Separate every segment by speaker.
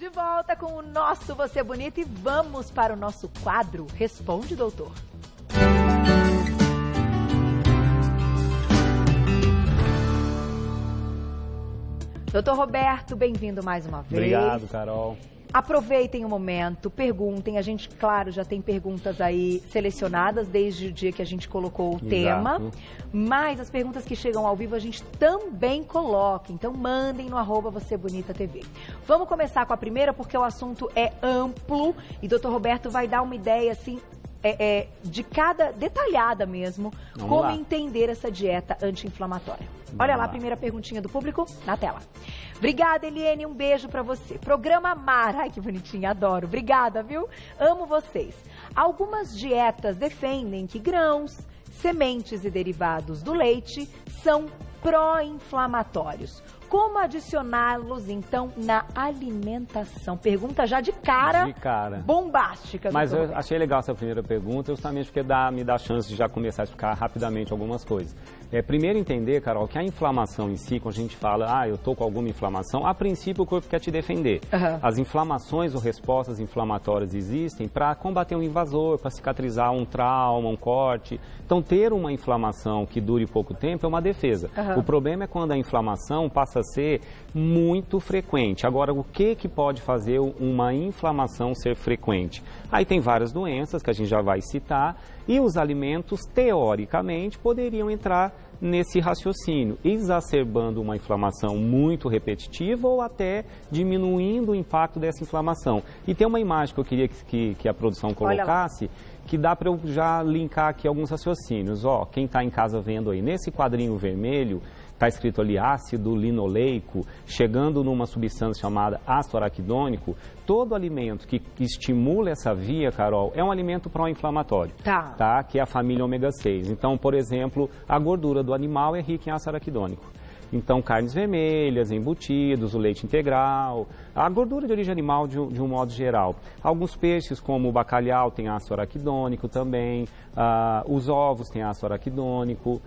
Speaker 1: De volta com o nosso Você Bonita e vamos para o nosso quadro Responde, Doutor. Doutor Roberto, bem-vindo mais uma vez.
Speaker 2: Obrigado, Carol.
Speaker 1: Aproveitem o momento, perguntem. A gente, claro, já tem perguntas aí selecionadas desde o dia que a gente colocou o tema. Mas as perguntas que chegam ao vivo a gente também coloca. Então mandem no @VocêBonitaTV. Vamos começar com a primeira porque o assunto é amplo e Dr. Roberto vai dar uma ideia assim de cada, detalhada mesmo, como entender essa dieta anti-inflamatória. Olha lá a primeira perguntinha do público na tela. Obrigada, Eliane, um beijo pra você. Programa Amar, ai que bonitinha, adoro. Obrigada, viu? Amo vocês. Algumas dietas defendem que grãos, sementes e derivados do leite são pró-inflamatórios. Como adicioná-los, então, na alimentação? Pergunta já de cara. Bombástica.
Speaker 2: Mas eu achei legal essa primeira pergunta, justamente porque me dá a chance de já começar a explicar rapidamente algumas coisas. Primeiro entender, Carol, que a inflamação em si, quando a gente fala, eu tô com alguma inflamação, a princípio o corpo quer te defender. As inflamações ou respostas inflamatórias existem para combater um invasor, para cicatrizar um trauma, um corte. Então, ter uma inflamação que dure pouco tempo é uma defesa. O problema é quando a inflamação passa a ser muito frequente. Agora, o que pode fazer uma inflamação ser frequente? Aí tem várias doenças que a gente já vai citar e os alimentos, teoricamente, poderiam entrar nesse raciocínio, exacerbando uma inflamação muito repetitiva ou até diminuindo o impacto dessa inflamação. E tem uma imagem que eu queria que a produção colocasse, que dá para eu já linkar aqui alguns raciocínios. Quem está em casa vendo aí, nesse quadrinho vermelho, está escrito ali ácido linoleico, chegando numa substância chamada ácido araquidônico. Todo alimento que estimula essa via, Carol, é um alimento pró-inflamatório, que é a família ômega 6. Então, por exemplo, a gordura do animal é rica em ácido araquidônico. Então, carnes vermelhas, embutidos, o leite integral, a gordura de origem animal de um modo geral. Alguns peixes, como o bacalhau, tem ácido araquidônico também, os ovos têm ácido araquidônico,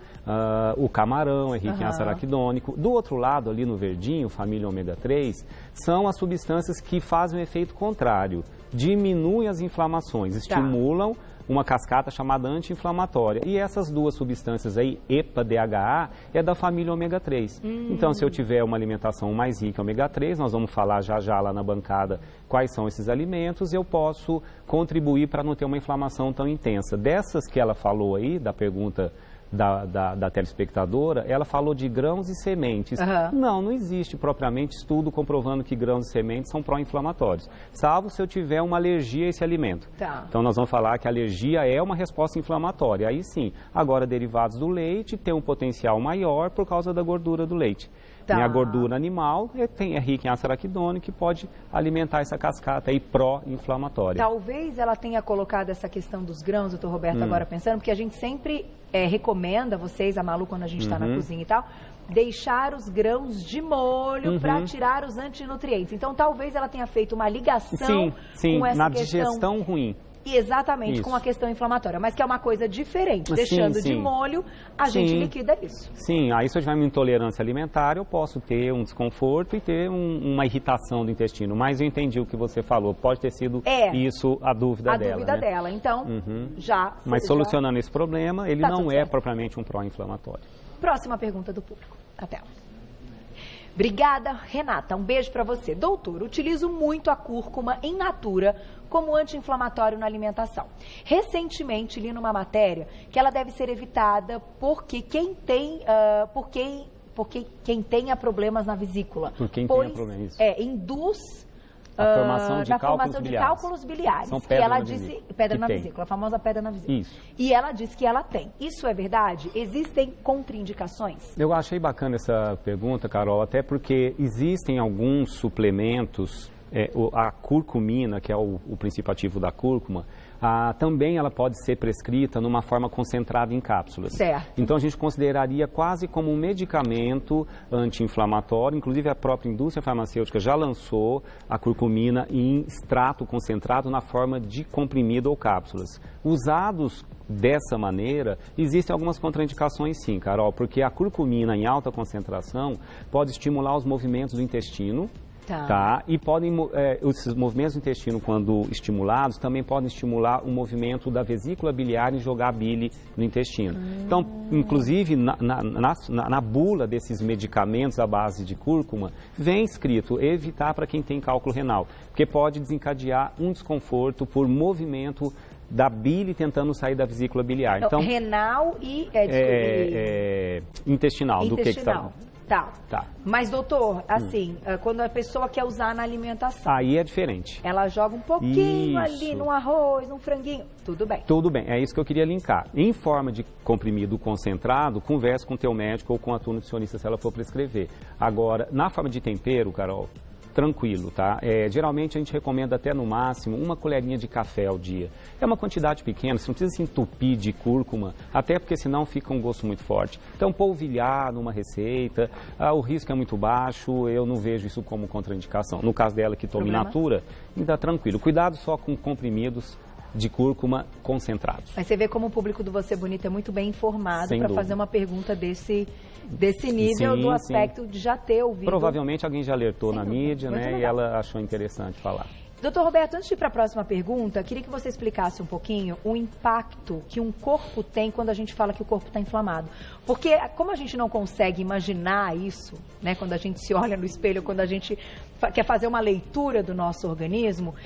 Speaker 2: o camarão é rico em ácido araquidônico. Do outro lado, ali no verdinho, família ômega 3, são as substâncias que fazem o efeito contrário, diminuem as inflamações, estimulam uma cascata chamada anti-inflamatória. E essas duas substâncias aí, EPA, DHA, é da família ômega 3. Então, se eu tiver uma alimentação mais rica em ômega 3, nós vamos falar já lá na bancada quais são esses alimentos, eu posso contribuir para não ter uma inflamação tão intensa. Dessas que ela falou aí, da pergunta da telespectadora, ela falou de grãos e sementes. Não existe propriamente estudo comprovando que grãos e sementes são pró-inflamatórios, salvo se eu tiver uma alergia a esse alimento. Então nós vamos falar que a alergia é uma resposta inflamatória, aí sim. Agora, derivados do leite têm um potencial maior por causa da gordura do leite. A gordura animal é rica em ácido araquidônico que pode alimentar essa cascata aí pró-inflamatória.
Speaker 1: Talvez ela tenha colocado essa questão dos grãos, doutor Roberto, agora pensando, porque a gente sempre recomenda vocês, a Malu, quando a gente está na cozinha e tal, deixar os grãos de molho para tirar os antinutrientes. Então, talvez ela tenha feito uma ligação com essa
Speaker 2: na
Speaker 1: questão...
Speaker 2: digestão ruim.
Speaker 1: Exatamente, com a questão inflamatória, mas que é uma coisa diferente. Deixando de molho, a gente liquida isso.
Speaker 2: Sim, aí se eu tiver uma intolerância alimentar, eu posso ter um desconforto e ter uma irritação do intestino. Mas eu entendi o que você falou, pode ter sido isso a dúvida dela.
Speaker 1: A dúvida dela, então
Speaker 2: Mas solucionando esse problema, ele não é propriamente um pró-inflamatório.
Speaker 1: Próxima pergunta do público, na tela. Obrigada, Renata. Um beijo para você. Doutor, utilizo muito a cúrcuma in natura como anti-inflamatório na alimentação. Recentemente li numa matéria que ela deve ser evitada porque quem tenha problemas na vesícula.
Speaker 2: Por quem tenha problemas.
Speaker 1: Induz
Speaker 2: a formação de
Speaker 1: cálculos biliares.
Speaker 2: São
Speaker 1: pedra na vesícula, a famosa pedra na vesícula.
Speaker 2: Isso.
Speaker 1: E ela disse que ela tem. Isso é verdade? Existem contraindicações?
Speaker 2: Eu achei bacana essa pergunta, Carol, até porque existem alguns suplementos, a curcumina, que é o princípio ativo da cúrcuma, também ela pode ser prescrita numa forma concentrada em cápsulas. Então a gente consideraria quase como um medicamento anti-inflamatório, inclusive a própria indústria farmacêutica já lançou a curcumina em extrato concentrado na forma de comprimido ou cápsulas. Usados dessa maneira, existem algumas contraindicações sim, Carol, porque a curcumina em alta concentração pode estimular os movimentos do intestino, Tá? E podem, esses movimentos do intestino, quando estimulados, também podem estimular o movimento da vesícula biliar e jogar a bile no intestino. Então, inclusive, na bula desses medicamentos à base de cúrcuma, vem escrito evitar para quem tem cálculo renal, porque pode desencadear um desconforto por movimento da bile tentando sair da vesícula biliar.
Speaker 1: Então, renal e
Speaker 2: intestinal. Do que
Speaker 1: Tá. Mas, doutor, assim, quando a pessoa quer usar na alimentação...
Speaker 2: Aí é diferente.
Speaker 1: Ela joga um pouquinho ali no arroz, no franguinho, tudo bem.
Speaker 2: Tudo bem, é isso que eu queria linkar. Em forma de comprimido concentrado, converse com o teu médico ou com a tua nutricionista se ela for prescrever. Agora, na forma de tempero, Carol, tranquilo, tá? Geralmente a gente recomenda até no máximo uma colherinha de café ao dia. É uma quantidade pequena, você não precisa se entupir de cúrcuma, até porque senão fica um gosto muito forte. Então, polvilhar numa receita, o risco é muito baixo, eu não vejo isso como contraindicação. No caso dela que toma in natura, ainda tranquilo. Cuidado só com comprimidos de cúrcuma concentrados.
Speaker 1: Mas você vê como o público do Você Bonita é muito bem informado para fazer uma pergunta desse nível, do aspecto de já ter ouvido.
Speaker 2: Provavelmente alguém já alertou na mídia, né? E ela achou interessante falar.
Speaker 1: Doutor Roberto, antes de ir para a próxima pergunta, queria que você explicasse um pouquinho o impacto que um corpo tem quando a gente fala que o corpo está inflamado. Porque como a gente não consegue imaginar isso, né, quando a gente se olha no espelho, quando a gente quer fazer uma leitura do nosso organismo,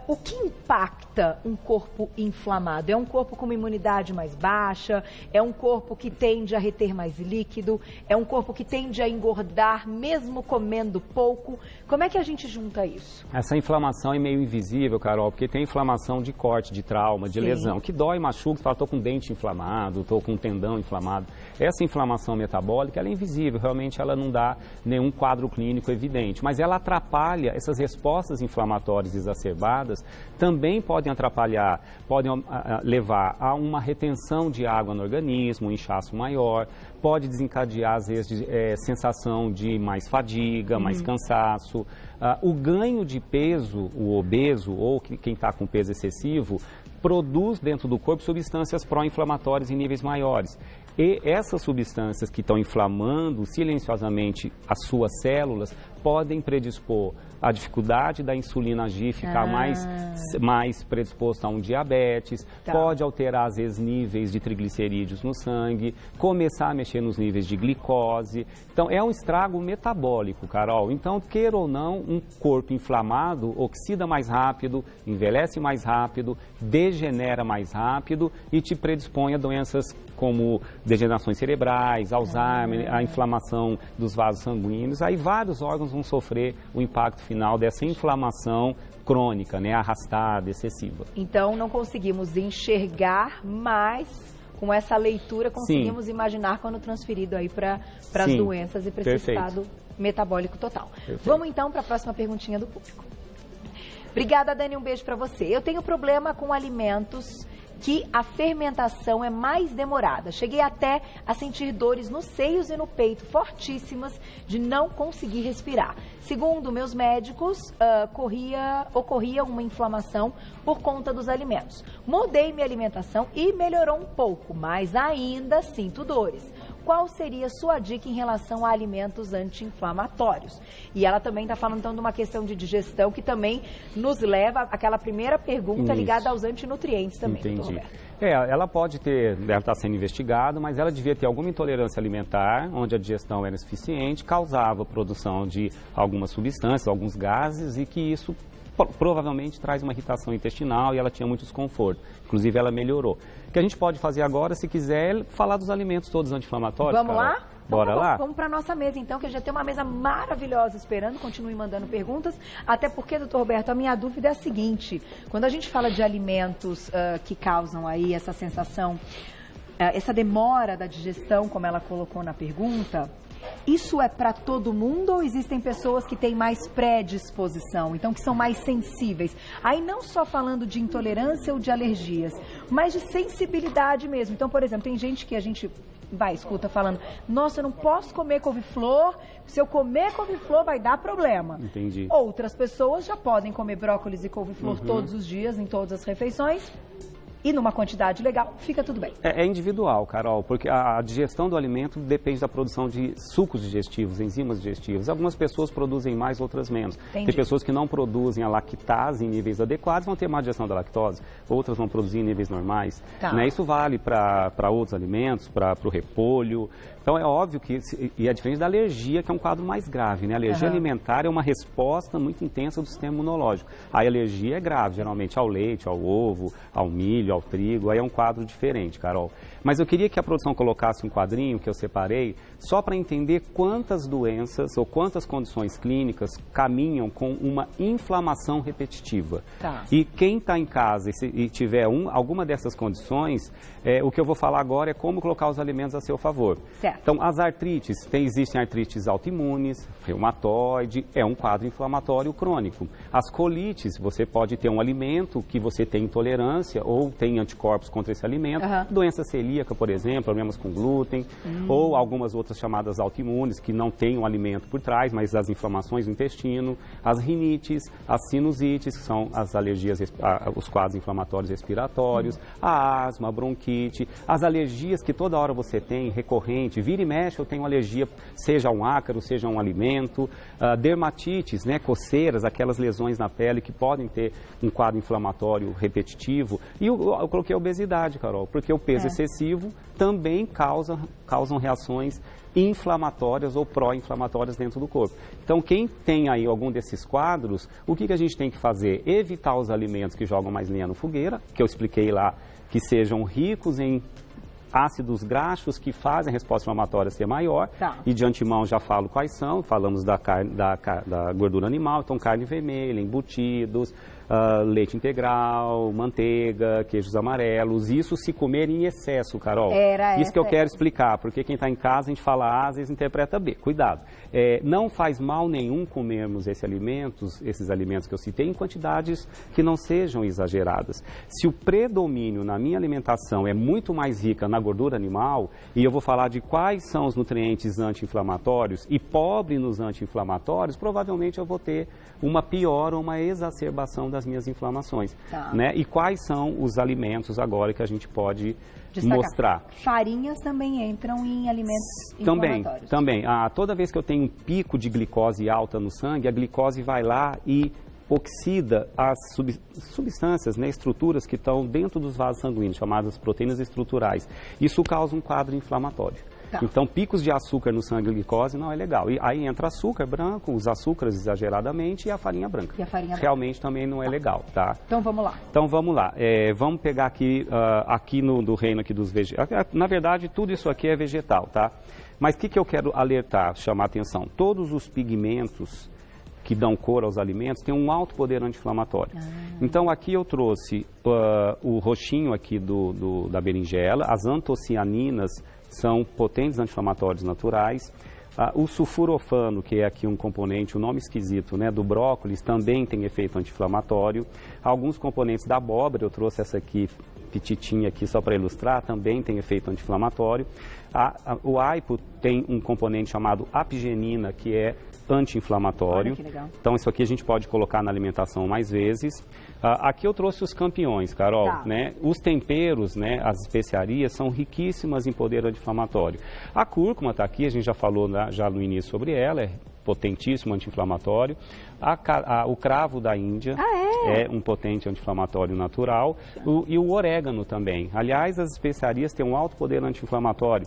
Speaker 1: o que impacta um corpo inflamado? É um corpo com uma imunidade mais baixa? É um corpo que tende a reter mais líquido? É um corpo que tende a engordar mesmo comendo pouco? Como é que a gente junta isso?
Speaker 2: Essa inflamação é meio invisível, Carol, porque tem inflamação de corte, de trauma, de lesão, que dói, machuca, fala, estou com o dente inflamado, estou com o tendão inflamado. Essa inflamação metabólica, ela é invisível, realmente ela não dá nenhum quadro clínico evidente, mas ela atrapalha, essas respostas inflamatórias exacerbadas também podem atrapalhar, podem levar a uma retenção de água no organismo, um inchaço maior, pode desencadear, às vezes, sensação de mais fadiga, mais cansaço. O ganho de peso, o obeso ou quem está com peso excessivo, produz dentro do corpo substâncias pró-inflamatórias em níveis maiores. E essas substâncias que estão inflamando silenciosamente as suas células podem predispor a dificuldade da insulina agir, ficar mais predisposto a um diabetes, pode alterar, às vezes, níveis de triglicerídeos no sangue, começar a mexer nos níveis de glicose. Então, é um estrago metabólico, Carol. Então, queira ou não, um corpo inflamado oxida mais rápido, envelhece mais rápido, degenera mais rápido e te predispõe a doenças como degenerações cerebrais, Alzheimer, a inflamação dos vasos sanguíneos. Aí vários órgãos vão sofrer o impacto final dessa inflamação crônica, né, arrastada, excessiva.
Speaker 1: Então, não conseguimos enxergar, mas com essa leitura conseguimos imaginar quando transferido aí para as doenças e para esse estado metabólico total. Vamos então para a próxima perguntinha do público. Obrigada, Dani, um beijo para você. Eu tenho problema com alimentos que a fermentação é mais demorada. Cheguei até a sentir dores nos seios e no peito fortíssimas de não conseguir respirar. Segundo meus médicos, ocorria uma inflamação por conta dos alimentos. Mudei minha alimentação e melhorou um pouco, mas ainda sinto dores. Qual seria a sua dica em relação a alimentos anti-inflamatórios? E ela também está falando então de uma questão de digestão que também nos leva àquela primeira pergunta ligada aos antinutrientes também.
Speaker 2: Entendi. Ela pode ter, ela está sendo investigada, mas ela devia ter alguma intolerância alimentar, onde a digestão era insuficiente, causava produção de algumas substâncias, alguns gases, e que isso provavelmente traz uma irritação intestinal e ela tinha muito desconforto. Inclusive, ela melhorou. O que a gente pode fazer agora, se quiser, é falar dos alimentos todos anti-inflamatórios.
Speaker 1: Vamos lá?
Speaker 2: Bora lá?
Speaker 1: Vamos para a nossa mesa, então, que já tem uma mesa maravilhosa esperando. Continue mandando perguntas. Até porque, doutor Roberto, a minha dúvida é a seguinte. Quando a gente fala de alimentos que causam aí essa sensação, essa demora da digestão, como ela colocou na pergunta, isso é para todo mundo ou existem pessoas que têm mais predisposição, então que são mais sensíveis? Aí não só falando de intolerância ou de alergias, mas de sensibilidade mesmo. Então, por exemplo, tem gente que a gente escuta falando, nossa, eu não posso comer couve-flor, se eu comer couve-flor vai dar problema.
Speaker 2: Entendi.
Speaker 1: Outras pessoas já podem comer brócolis e couve-flor todos os dias, em todas as refeições, e numa quantidade legal, fica tudo bem.
Speaker 2: É individual, Carol, porque a digestão do alimento depende da produção de sucos digestivos, enzimas digestivas. Algumas pessoas produzem mais, outras menos.
Speaker 1: Entendi.
Speaker 2: Tem pessoas que não produzem a lactase em níveis adequados, vão ter má digestão da lactose, outras vão produzir em níveis normais.
Speaker 1: Tá.
Speaker 2: Né? Isso vale para outros alimentos, para o repolho. Então, é óbvio que, e é diferente da alergia, que é um quadro mais grave, né? A alergia alimentar é uma resposta muito intensa do sistema imunológico. A alergia é grave, geralmente ao leite, ao ovo, ao milho, ao trigo, aí é um quadro diferente, Carol. Mas eu queria que a produção colocasse um quadrinho que eu separei, só para entender quantas doenças ou quantas condições clínicas caminham com uma inflamação repetitiva.
Speaker 1: Tá.
Speaker 2: E quem está em casa e tiver alguma dessas condições, o que eu vou falar agora é como colocar os alimentos a seu favor.
Speaker 1: Certo.
Speaker 2: Então, as artrites, existem artrites autoimunes, reumatoide, é um quadro inflamatório crônico. As colites, você pode ter um alimento que você tem intolerância ou tem anticorpos contra esse alimento. Doença celíaca, por exemplo, problemas com glúten, ou algumas outras chamadas autoimunes, que não tem um alimento por trás, mas as inflamações do intestino, as rinites, as sinusites, que são as alergias, os quadros inflamatórios respiratórios, a asma, a bronquite, as alergias que toda hora você tem, recorrente, vira e mexe, eu tenho alergia, seja a um ácaro, seja a um alimento, dermatites, né, coceiras, aquelas lesões na pele que podem ter um quadro inflamatório repetitivo. E eu coloquei a obesidade, Carol, porque o peso excessivo também causam reações inflamatórias ou pró-inflamatórias dentro do corpo. Então, quem tem aí algum desses quadros, o que a gente tem que fazer? Evitar os alimentos que jogam mais lenha no fogueira, que eu expliquei lá, que sejam ricos em ácidos graxos que fazem a resposta inflamatória ser maior.
Speaker 1: Tá.
Speaker 2: E de antemão já falo quais são, falamos da gordura animal, então carne vermelha, embutidos, leite integral, manteiga, queijos amarelos, isso se comer em excesso, Carol. Isso que eu quero explicar, porque quem está em casa a gente fala A, às vezes interpreta B. Cuidado. Não faz mal nenhum comermos esses alimentos que eu citei, em quantidades que não sejam exageradas. Se o predomínio na minha alimentação é muito mais rica na gordura animal, e eu vou falar de quais são os nutrientes anti-inflamatórios e pobre nos anti-inflamatórios, provavelmente eu vou ter uma pior ou uma exacerbação das minhas inflamações.
Speaker 1: Tá.
Speaker 2: Né? E quais são os alimentos agora que a gente pode mostrar?
Speaker 1: Farinhas também entram em alimentos inflamatórios.
Speaker 2: Também. Toda vez que eu tenho um pico de glicose alta no sangue, a glicose vai lá e oxida as substâncias, né, estruturas que estão dentro dos vasos sanguíneos, chamadas proteínas estruturais. Isso causa um quadro inflamatório. Tá. Então, picos de açúcar no sangue e glicose não é legal. E aí entra açúcar branco, os açúcares exageradamente e a farinha branca. Realmente também não é legal, tá?
Speaker 1: Então, vamos lá.
Speaker 2: Vamos pegar aqui no reino aqui dos vegetais. Na verdade, tudo isso aqui é vegetal, tá? Mas o que eu quero alertar, chamar a atenção? Todos os pigmentos que dão cor aos alimentos têm um alto poder anti-inflamatório. Então, aqui eu trouxe o roxinho aqui da berinjela, as antocianinas são potentes anti-inflamatórios naturais. O sulfurofano, que é aqui um componente, um nome esquisito, né, do brócolis, também tem efeito anti-inflamatório. Alguns componentes da abóbora, eu trouxe essa aqui, pititinha aqui só para ilustrar, também tem efeito anti-inflamatório. O aipo tem um componente chamado apigenina, que é anti-inflamatório.
Speaker 1: Olha que legal.
Speaker 2: Então, isso aqui a gente pode colocar na alimentação mais vezes. Aqui eu trouxe os campeões, Carol.
Speaker 1: Tá.
Speaker 2: Né? Os temperos, né, as especiarias, são riquíssimas em poder anti-inflamatório. A cúrcuma está aqui, a gente já falou já no início sobre ela, é potentíssimo anti-inflamatório. O cravo da Índia é um potente anti-inflamatório natural. E o orégano também. Aliás, as especiarias têm um alto poder anti-inflamatório.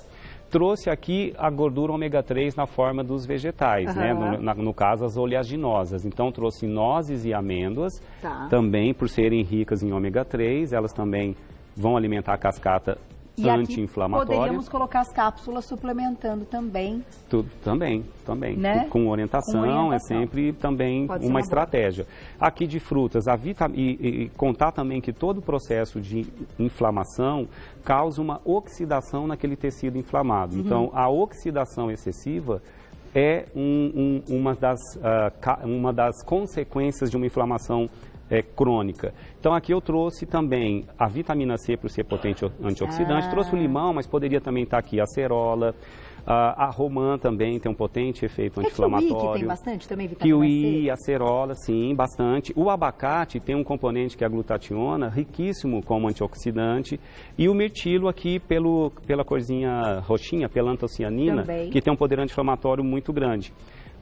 Speaker 2: Trouxe aqui a gordura ômega 3 na forma dos vegetais, né? No caso, as oleaginosas. Então, trouxe nozes e amêndoas, também por serem ricas em ômega 3, elas também vão alimentar a cascata anti-inflamatória.
Speaker 1: Poderíamos colocar as cápsulas suplementando também.
Speaker 2: Também.
Speaker 1: Né?
Speaker 2: Com orientação é sempre também uma estratégia. Aqui de frutas, e contar também que todo o processo de inflamação causa uma oxidação naquele tecido inflamado. Então, a oxidação excessiva é uma das consequências de uma inflamação crônica. Então aqui eu trouxe também a vitamina C por ser potente antioxidante, trouxe o limão, mas poderia também estar aqui a acerola. A romã também tem um potente efeito anti-inflamatório.
Speaker 1: Kiwi que tem bastante também, vitamina C?
Speaker 2: Kiwi, acerola, sim, bastante. O abacate tem um componente que é a glutationa, riquíssimo como antioxidante. E o mirtilo aqui pela corzinha roxinha, pela antocianina, também, que tem um poder anti-inflamatório muito grande.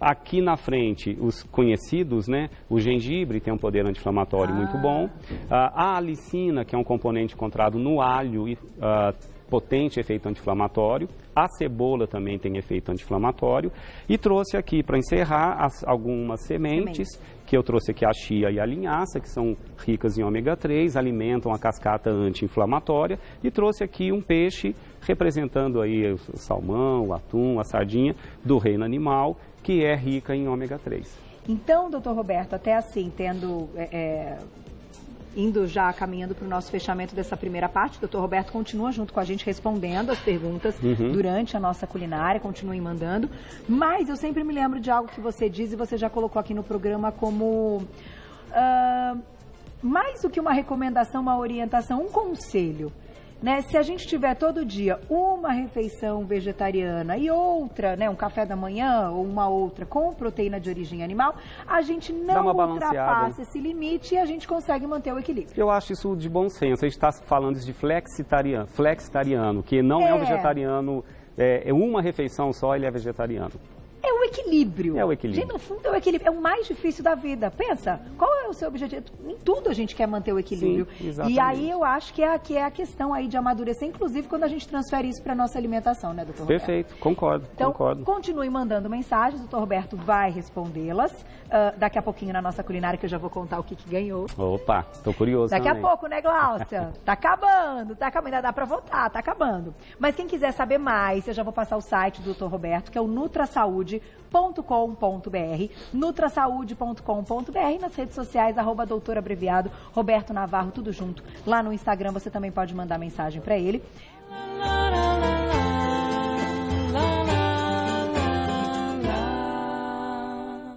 Speaker 2: Aqui na frente, os conhecidos, né? O gengibre tem um poder anti-inflamatório muito bom. A alicina, que é um componente encontrado no alho, potente efeito anti-inflamatório. A cebola também tem efeito anti-inflamatório. E trouxe aqui, para encerrar, algumas sementes, que eu trouxe aqui a chia e a linhaça, que são ricas em ômega 3, alimentam a cascata anti-inflamatória. E trouxe aqui um peixe representando aí o salmão, o atum, a sardinha do reino animal, que é rica em ômega 3.
Speaker 1: Então, doutor Roberto, até assim, indo já caminhando para o nosso fechamento dessa primeira parte, o doutor Roberto continua junto com a gente respondendo as perguntas durante a nossa culinária, continuem mandando, mas eu sempre me lembro de algo que você diz e você já colocou aqui no programa como mais do que uma recomendação, uma orientação, um conselho. Né? Se a gente tiver todo dia uma refeição vegetariana e outra, né, um café da manhã ou uma outra com proteína de origem animal, a gente não ultrapassa esse limite e a gente consegue manter o equilíbrio.
Speaker 2: Eu acho isso de bom senso. A gente está falando de flexitariano, que não é um vegetariano, uma refeição só, ele é vegetariano.
Speaker 1: É o equilíbrio.
Speaker 2: É o equilíbrio.
Speaker 1: Gente, no fundo é o equilíbrio. É o mais difícil da vida. Pensa, qual é o seu objetivo? Em tudo a gente quer manter o equilíbrio.
Speaker 2: Sim, exatamente.
Speaker 1: E aí eu acho que é a questão aí de amadurecer, inclusive quando a gente transfere isso para a nossa alimentação, né, doutor Roberto?
Speaker 2: Perfeito, concordo.
Speaker 1: Então, continue mandando mensagens, o doutor Roberto vai respondê-las. Daqui a pouquinho na nossa culinária, que eu já vou contar o que ganhou.
Speaker 2: Opa, tô curioso
Speaker 1: Daqui
Speaker 2: também.
Speaker 1: a pouco, né, Gláucia? Tá acabando, ainda dá para voltar, tá acabando. Mas quem quiser saber mais, eu já vou passar o site do doutor Roberto, que é o nutrasaude.com.br, nutrasaude.com.br, nas redes sociais, @doutor abreviado, Roberto Navarro, tudo junto. Lá no Instagram você também pode mandar mensagem para ele.